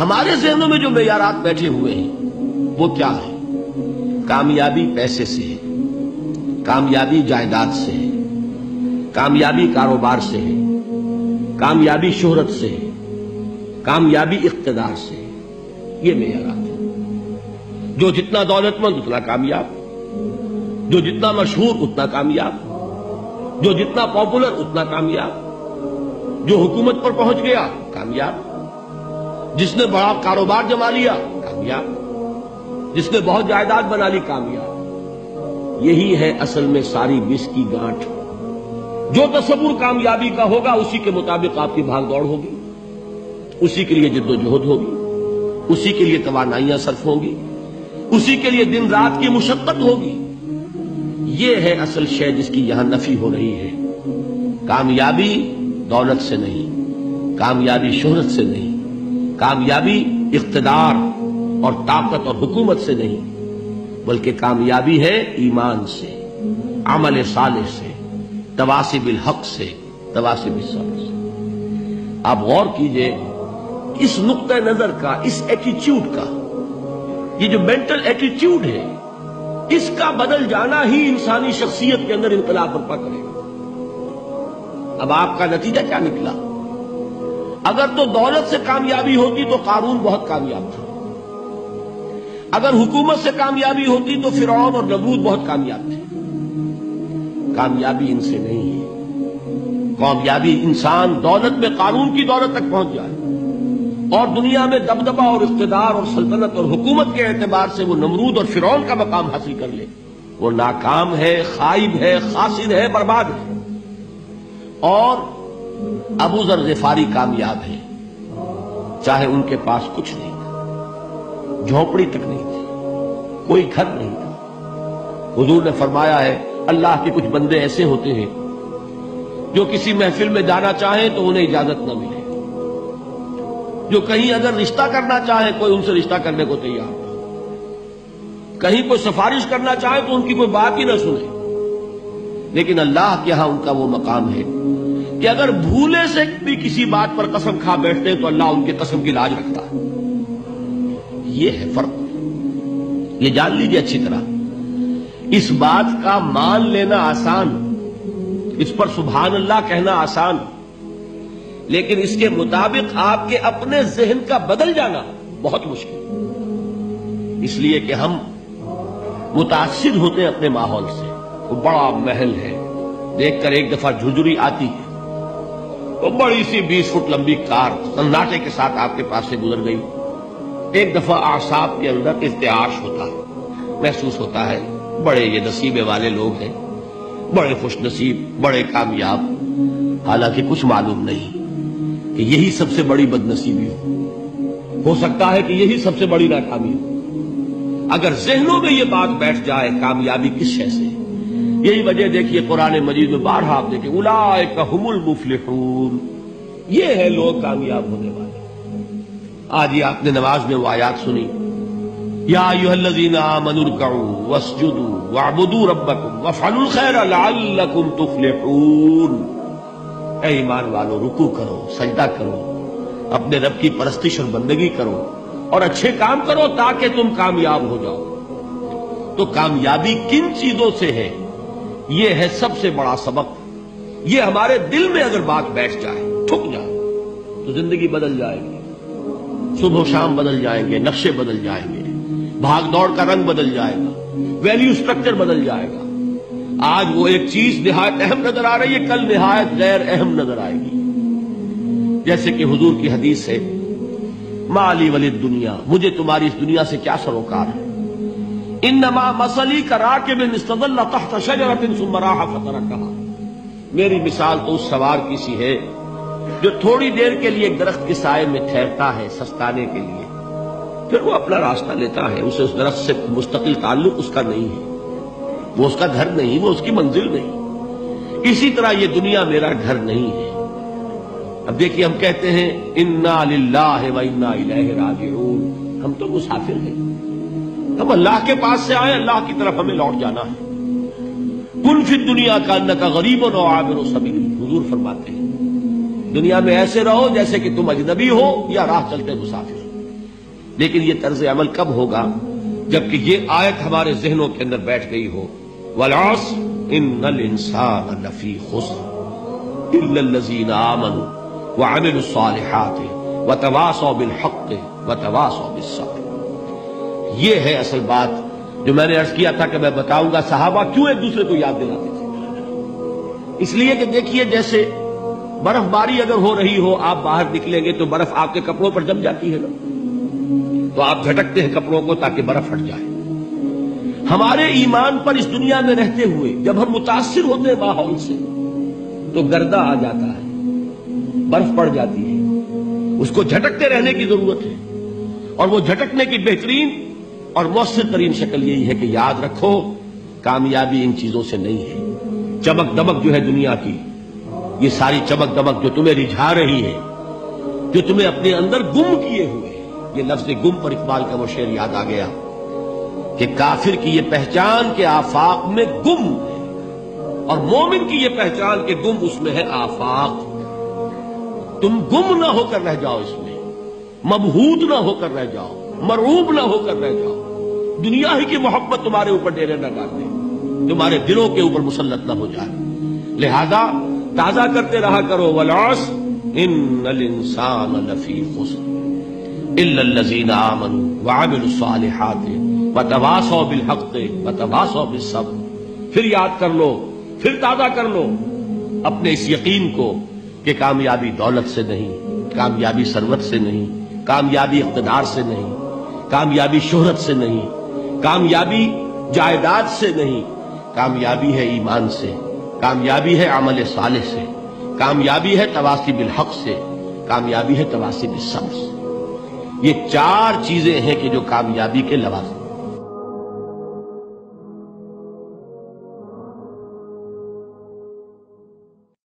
ہمارے ذہنوں میں جو معیارات بیٹھے ہوئے ہیں وہ کیا ہے؟ کامیابی پیسے سے ہے، کامیابی جائیداد سے ہے، کامیابی کاروبار سے ہے، کامیابی شہرت سے ہے، کامیابی اقتدار سے ہے۔ یہ معیارات ہیں۔ جو جتنا دولت مند اتنا کامیاب، جو جتنا مشہور اتنا کامیاب، جو جتنا پاپولر اتنا کامیاب، جو حکومت پر پہنچ گیا کامیاب، جس نے بڑا کاروبار جما لیا کامیاب، جس نے بہت جائیداد بنا لی کامیاب۔ یہی ہے اصل میں ساری بس کی گانٹھ۔ جو تصور کامیابی کا ہوگا اسی کے مطابق آپ کی بھاگ دوڑ ہوگی، اسی کے لیے جد و جہد ہوگی، اسی کے لیے توانائیاں صرف ہوں گی، اسی کے لیے دن رات کی مشقت ہوگی۔ یہ ہے اصل شے جس کی یہاں نفی ہو رہی ہے۔ کامیابی دولت سے نہیں، کامیابی شہرت سے نہیں، کامیابی اقتدار اور طاقت اور حکومت سے نہیں، بلکہ کامیابی ہے ایمان سے، عمل صالح سے، تواصی بالحق سے، تواصی بالصبر سے۔ آپ غور کیجئے اس نقطہ نظر کا، اس ایٹیچیوڈ کا، یہ جو مینٹل ایٹیچیوڈ ہے، اس کا بدل جانا ہی انسانی شخصیت کے اندر انقلاب برپا کرے گا۔ اب آپ کا نتیجہ کیا نکلا؟ اگر تو دولت سے کامیابی ہوتی تو قارون بہت کامیاب تھا، اگر حکومت سے کامیابی ہوتی تو فرعون اور نمرود بہت کامیاب تھے۔ کامیابی ان سے نہیں ہے۔ کامیابی انسان دولت میں قارون کی دولت تک پہنچ جائے اور دنیا میں دبدبہ اور اقتدار اور سلطنت اور حکومت کے اعتبار سے وہ نمرود اور فرعون کا مقام حاصل کر لے، وہ ناکام ہے، خائب ہے، خاسر ہے، برباد ہے۔ اور ابو ذر غفاری کامیاب ہے، چاہے ان کے پاس کچھ نہیں تھا، جھونپڑی تک نہیں تھی، کوئی گھر نہیں تھا۔ حضور نے فرمایا ہے اللہ کے کچھ بندے ایسے ہوتے ہیں جو کسی محفل میں جانا چاہیں تو انہیں اجازت نہ ملے، جو کہیں اگر رشتہ کرنا چاہیں کوئی ان سے رشتہ کرنے کو تیار نہ، کہیں کوئی سفارش کرنا چاہے تو ان کی کوئی بات ہی نہ سنے۔ لیکن اللہ کے ہاں ان کا وہ مقام ہے کہ اگر بھولے سے بھی کسی بات پر قسم کھا بیٹھتے ہیں تو اللہ ان کے قسم کی لاج رکھتا ہے۔ یہ ہے فرق، یہ جان لیجیے اچھی طرح۔ اس بات کا مان لینا آسان، اس پر سبحان اللہ کہنا آسان، لیکن اس کے مطابق آپ کے اپنے ذہن کا بدل جانا بہت مشکل، اس لیے کہ ہم متاثر ہوتے ہیں اپنے ماحول سے۔ وہ بڑا محل ہے، دیکھ کر ایک دفعہ جھجری آتی ہے، وہ بڑی سی 20 فٹ لمبی کار سناٹے کے ساتھ آپ کے پاس سے گزر گئی۔ ایک دفعہ اعصاب کے اندر ارتعاش ہوتا ہے، محسوس ہوتا ہے بڑے یہ نصیبے والے لوگ ہیں، بڑے خوش نصیب، بڑے کامیاب، حالانکہ کچھ معلوم نہیں کہ یہی سب سے بڑی بد نصیبی ہو سکتا ہے کہ یہی سب سے بڑی ناکامی ہو۔ اگر ذہنوں میں یہ بات بیٹھ جائے کامیابی کس شے سے، یہی وجہ دیکھیے قرآن مجید میں بارہا آپ دیکھیں اولئک ھم المفلحون، یہ ہے لوگ کامیاب ہونے والے۔ آج ہی آپ نے نماز میں وہ آیات سنی، یا ایھا الذین آمنوا ارکعوا واسجدوا واعبدوا ربکم وافعلوا الخیر لعلکم تفلحون۔ اے ایمان والو، رکوع کرو، سجدہ کرو، اپنے رب کی پرستش اور بندگی کرو اور اچھے کام کرو تاکہ تم کامیاب ہو جاؤ۔ تو کامیابی کن چیزوں سے ہے؟ یہ ہے سب سے بڑا سبق۔ یہ ہمارے دل میں اگر بات بیٹھ جائے، ٹھک جائے، تو زندگی بدل جائے گی، صبح و شام بدل جائیں گے، نقشے بدل جائیں گے، بھاگ دوڑ کا رنگ بدل جائے گا، ویلیو سٹرکچر بدل جائے گا۔ آج وہ ایک چیز نہایت اہم نظر آ رہی ہے، کل نہایت غیر اہم نظر آئے گی۔ جیسے کہ حضور کی حدیث ہے مالی ولی الدنیا، مجھے تمہاری اس دنیا سے کیا سروکار ہے، انما مثلی کراکب استظل تحت شجرۃ ثم راح فترکھا، میری مثال تو اس سوار کی سی ہے جو تھوڑی دیر کے لیے ایک درخت کے سائے میں ٹھہرتا ہے سستانے کے لیے، پھر وہ اپنا راستہ لیتا ہے، اسے اس درخت سے مستقل تعلق اس کا نہیں ہے، وہ اس کا گھر نہیں، وہ اس کی منزل نہیں۔ اسی طرح یہ دنیا میرا گھر نہیں ہے۔ اب دیکھیے ہم کہتے ہیں انا للہ و انا الیہ راجعون، ہم تو مسافر ہیں، ہم اللہ کے پاس سے آئے، اللہ کی طرف ہمیں لوٹ جانا ہے۔ کن فی الدنیا کانک غریب و عابر سبیل، حضور فرماتے ہیں دنیا میں ایسے رہو جیسے کہ تم اجنبی ہو یا راہ چلتے مسافر، لیکن یہ طرز عمل کب ہوگا؟ جبکہ یہ آیت ہمارے ذہنوں کے اندر بیٹھ گئی ہو، والعصر ان الانسان لفی خسر الا الذین آمنوا وعملوا الصالحات وتواصوا بالحق وتواصوا بالصبر۔ یہ ہے اصل بات جو میں نے عرض کیا تھا کہ میں بتاؤں گا صحابہ کیوں ایک دوسرے کو یاد دلاتے تھے۔ اس لیے کہ دیکھیے جیسے برف باری اگر ہو رہی ہو، آپ باہر نکلیں گے تو برف آپ کے کپڑوں پر جم جاتی ہے نا، تو آپ جھٹکتے ہیں کپڑوں کو تاکہ برف ہٹ جائے۔ ہمارے ایمان پر اس دنیا میں رہتے ہوئے جب ہم متاثر ہوتے ہیں ماحول سے تو گردہ آ جاتا ہے، برف پڑ جاتی ہے، اس کو جھٹکتے رہنے کی ضرورت ہے، اور وہ جھٹکنے کی بہترین اور مؤثر ترین شکل یہی ہے کہ یاد رکھو کامیابی ان چیزوں سے نہیں ہے۔ چمک دمک جو ہے دنیا کی، یہ ساری چمک دمک جو تمہیں رجھا رہی ہے، جو تمہیں اپنے اندر گم کیے ہوئے، یہ لفظ گم پر اقبال کا وہ شعر یاد آ گیا کہ کافر کی یہ پہچان کے آفاق میں گم ہے، اور مومن کی یہ پہچان کے گم اس میں ہے آفاق۔ تم گم نہ ہو کر رہ جاؤ، اس میں مبہوت نہ ہو کر رہ جاؤ، مرعوب نہ ہو کر رہ جاؤ، دنیا ہی کی محبت تمہارے اوپر ڈیرے نہ ڈال دے، تمہارے دلوں کے اوپر مسلط نہ ہو جائے۔ لہذا تازہ کرتے رہا کرو، والعصر ان الانسان لفی خسر الا الذین آمنوا وعملوا الصالحات وتواصوا بالحق وتواصوا بالصبر۔ پھر یاد کر لو، پھر تازہ کر لو اپنے اس یقین کو کہ کامیابی دولت سے نہیں، کامیابی ثروت سے نہیں، کامیابی اقتدار سے نہیں، کامیابی شہرت سے نہیں، کامیابی جائیداد سے نہیں، کامیابی ہے ایمان سے، کامیابی ہے عمل صالح سے، کامیابی ہے تواصی بالحق سے، کامیابی ہے تواصی بالصبر سے۔ یہ چار چیزیں ہیں کہ جو کامیابی کے لوازم